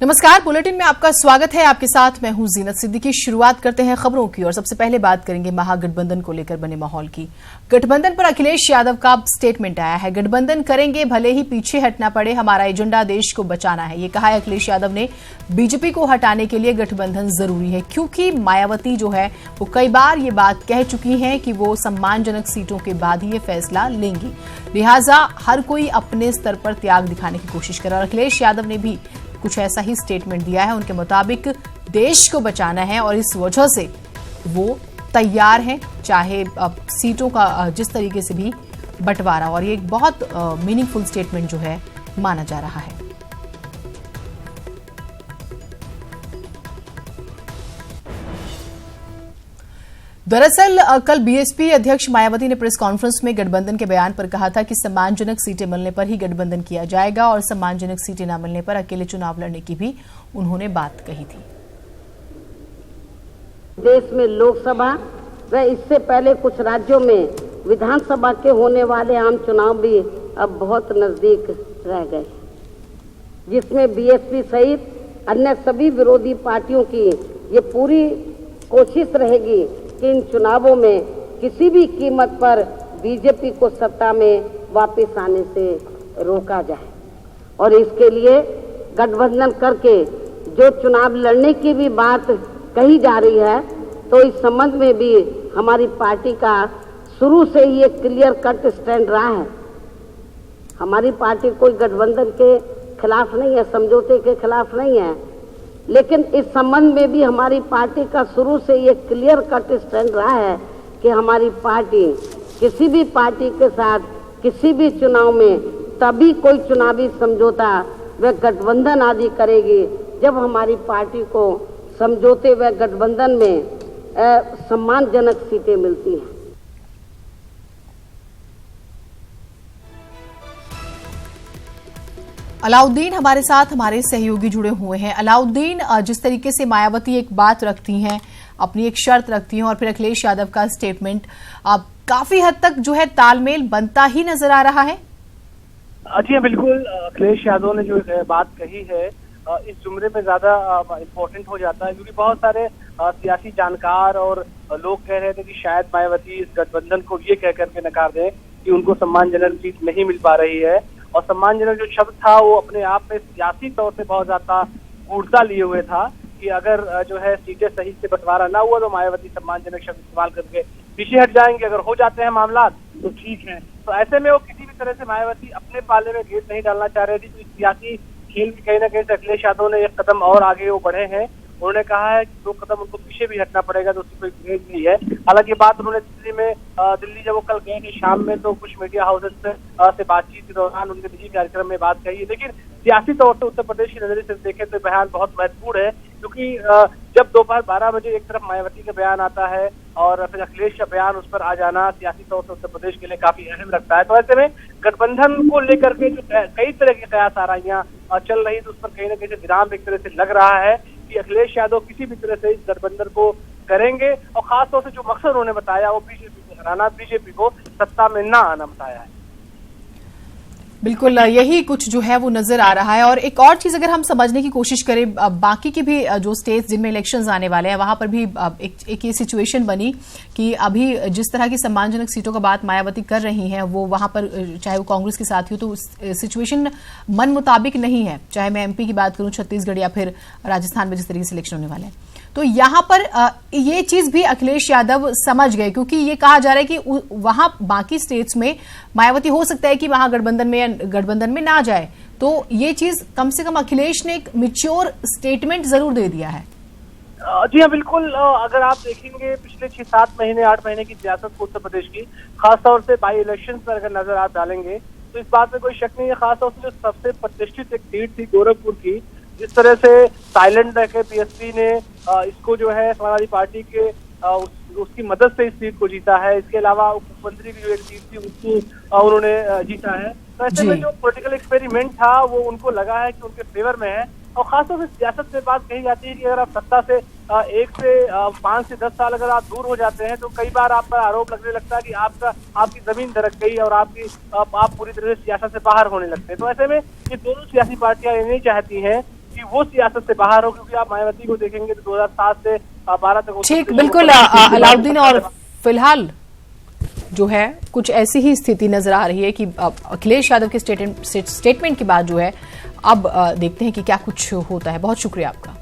नमस्कार, बुलेटिन में आपका स्वागत है। आपके साथ मैं हूं जीनत सिद्दीकी। शुरुआत करते हैं खबरों की और सबसे पहले बात करेंगे महागठबंधन को लेकर बने माहौल की। गठबंधन पर अखिलेश यादव का स्टेटमेंट आया है। गठबंधन करेंगे, भले ही पीछे हटना पड़े, हमारा एजेंडा देश को बचाना है, ये कहा है अखिलेश यादव ने। बीजेपी को हटाने के लिए गठबंधन जरूरी है, क्योंकि मायावती जो है वो कई बार ये बात कह चुकी है कि वो सम्मानजनक सीटों के बाद ही ये फैसला लेंगी, लिहाजा हर कोई अपने स्तर पर त्याग दिखाने की कोशिश करे। और अखिलेश यादव ने भी कुछ ऐसा ही स्टेटमेंट दिया है। उनके मुताबिक देश को बचाना है और इस वजह से वो तैयार हैं, चाहे सीटों का जिस तरीके से भी बंटवारा। और ये एक बहुत मीनिंगफुल स्टेटमेंट जो है माना जा रहा है। दरअसल कल बीएसपी अध्यक्ष मायावती ने प्रेस कॉन्फ्रेंस में गठबंधन के बयान पर कहा था कि सम्मानजनक सीटें मिलने पर ही गठबंधन किया जाएगा और सम्मानजनक सीटें न मिलने पर अकेले चुनाव लड़ने की भी उन्होंने बात कही थी। देश में लोकसभा व इससे पहले कुछ राज्यों में विधानसभा के होने वाले आम चुनाव भी अब बहुत नजदीक रह गए, जिसमें बीएसपी सहित अन्य सभी विरोधी पार्टियों की ये पूरी कोशिश रहेगी कि इन चुनावों में किसी भी कीमत पर बीजेपी को सत्ता में वापस आने से रोका जाए। और इसके लिए गठबंधन करके जो चुनाव लड़ने की भी बात कही जा रही है, तो इस संबंध में भी हमारी पार्टी का शुरू से ही एक क्लियर कट स्टैंड रहा है। हमारी पार्टी कोई गठबंधन के खिलाफ नहीं है, समझौते के खिलाफ नहीं है, लेकिन इस संबंध में भी हमारी पार्टी का शुरू से ये क्लियर कट स्टैंड रहा है कि हमारी पार्टी किसी भी पार्टी के साथ किसी भी चुनाव में तभी कोई चुनावी समझौता व गठबंधन आदि करेगी जब हमारी पार्टी को समझौते व गठबंधन में सम्मानजनक सीटें मिलती हैं। अलाउद्दीन हमारे साथ हमारे सहयोगी जुड़े हुए हैं। अलाउद्दीन, जिस तरीके से मायावती एक बात रखती हैं, अपनी एक शर्त रखती हैं और फिर अखिलेश यादव का स्टेटमेंट, काफी हद तक जो है तालमेल बनता ही नजर आ रहा है। जी बिल्कुल, अखिलेश यादव ने जो बात कही है इस जुमरे में ज्यादा इम्पोर्टेंट हो जाता है, क्योंकि बहुत सारे सियासी जानकार और लोग कह रहे थे कि शायद मायावती इस गठबंधन को ये कह करके नकार दें कि उनको सम्मानजनक सीट नहीं मिल पा रही है। और सम्मानजनक जो शब्द था वो अपने आप में सियासी तौर से बहुत ज्यादा गूढ़ता लिए हुए था कि अगर जो है सीटें सही से बंटवारा ना हुआ तो मायावती सम्मानजनक शब्द इस्तेमाल करके पीछे हट जाएंगे, अगर हो जाते हैं मामला तो ठीक है। तो ऐसे में वो किसी भी तरह से मायावती अपने पाले में घेर नहीं डालना चाह रही थी। तो इस सियासी खेल में कहीं ना कहीं से अखिलेश यादव ने एक कदम और आगे वो बढ़े हैं। उन्होंने कहा है कि 2 कदम उनको पीछे भी हटना पड़ेगा, तो उसकी कोई गुरेज नहीं है। हालांकि बात उन्होंने दिल्ली जब वो कल गए थे शाम में, तो कुछ मीडिया हाउसेस से बातचीत के दौरान उनके निजी कार्यक्रम में बात कही है। लेकिन सियासी तौर से उत्तर प्रदेश की नजरिए से देखें तो बयान बहुत महत्वपूर्ण है, क्योंकि जब दोपहर 12 बजे एक तरफ मायावती का बयान आता है और फिर अखिलेश का बयान उस पर आ जाना सियासी तौर से उत्तर प्रदेश के लिए काफी अहम लगता है। तो ऐसे में गठबंधन को लेकर के जो कई तरह की कयास आराइयां चल रही, तो उस पर कहीं ना कहीं से विराम एक तरह से लग रहा है कि अखिलेश यादव किसी भी तरह से इस गठबंधन को करेंगे। और खासतौर से जो मकसद उन्होंने बताया वो बीजेपी को हराना, बीजेपी को सत्ता में ना आना बताया है। बिल्कुल यही कुछ जो है वो नजर आ रहा है। और एक और चीज अगर हम समझने की कोशिश करें, बाकी की भी जो स्टेट्स जिनमें इलेक्शंस आने वाले हैं वहां पर भी एक ये सिचुएशन बनी कि अभी जिस तरह की सम्मानजनक सीटों का बात मायावती कर रही हैं, वो वहां पर चाहे वो कांग्रेस के साथ हो तो सिचुएशन मन मुताबिक नहीं है। चाहे मैं एमपी की बात करूं, छत्तीसगढ़ या फिर राजस्थान में जिस तरीके से इलेक्शन होने वाले हैं, तो यहां पर ये चीज भी अखिलेश यादव समझ गए, क्योंकि ये कहा जा रहा है कि वहां बाकी स्टेट्स में मायावती हो सकता है कि वहां गठबंधन में ना जाए। तो ये चीज कम से कम अखिलेश ने एक मैच्योर स्टेटमेंट जरूर दे दिया है। जी हाँ बिल्कुल, अगर आप देखेंगे पिछले 6-7 महीने 8 महीने की सियासत को उत्तर प्रदेश की, खासतौर से बाई इलेक्शन पर अगर नजर आप डालेंगे तो इस बात में कोई शक नहीं है। खासतौर से जो सबसे प्रतिष्ठित एक सीट थी गोरखपुर की, जिस तरह से साइलेंट रह के बीएसपी ने इसको जो है समाजवादी पार्टी के उसकी मदद से इस सीट को जीता है। इसके अलावा उप मुख्यमंत्री की जो एक सीट थी उसको उन्होंने जीता है। तो ऐसे में जो पॉलिटिकल एक्सपेरिमेंट था वो उनको लगा है कि उनके फेवर में है। और खासतौर से सियासत में बात कही जाती है कि अगर आप सत्ता से 1 से 5 से 10 साल अगर आप दूर हो जाते हैं तो कई बार आप पर आरोप लगने लगता है कि आपकी जमीन दरक गई और आप पूरी तरह से सियासत से बाहर होने लगते हैं। तो ऐसे में ये दोनों सियासी पार्टियां ये नहीं चाहती हैं कि वो सियासत से बाहर हो, क्योंकि आप मायावती को देखेंगे तो 2007 से 12 तक। ठीक, बिल्कुल अलाउद्दीन, और फिलहाल जो है कुछ ऐसी ही स्थिति नजर आ रही है कि अखिलेश यादव के स्टेटमेंट के बाद जो है अब देखते हैं कि क्या कुछ होता है। बहुत शुक्रिया आपका।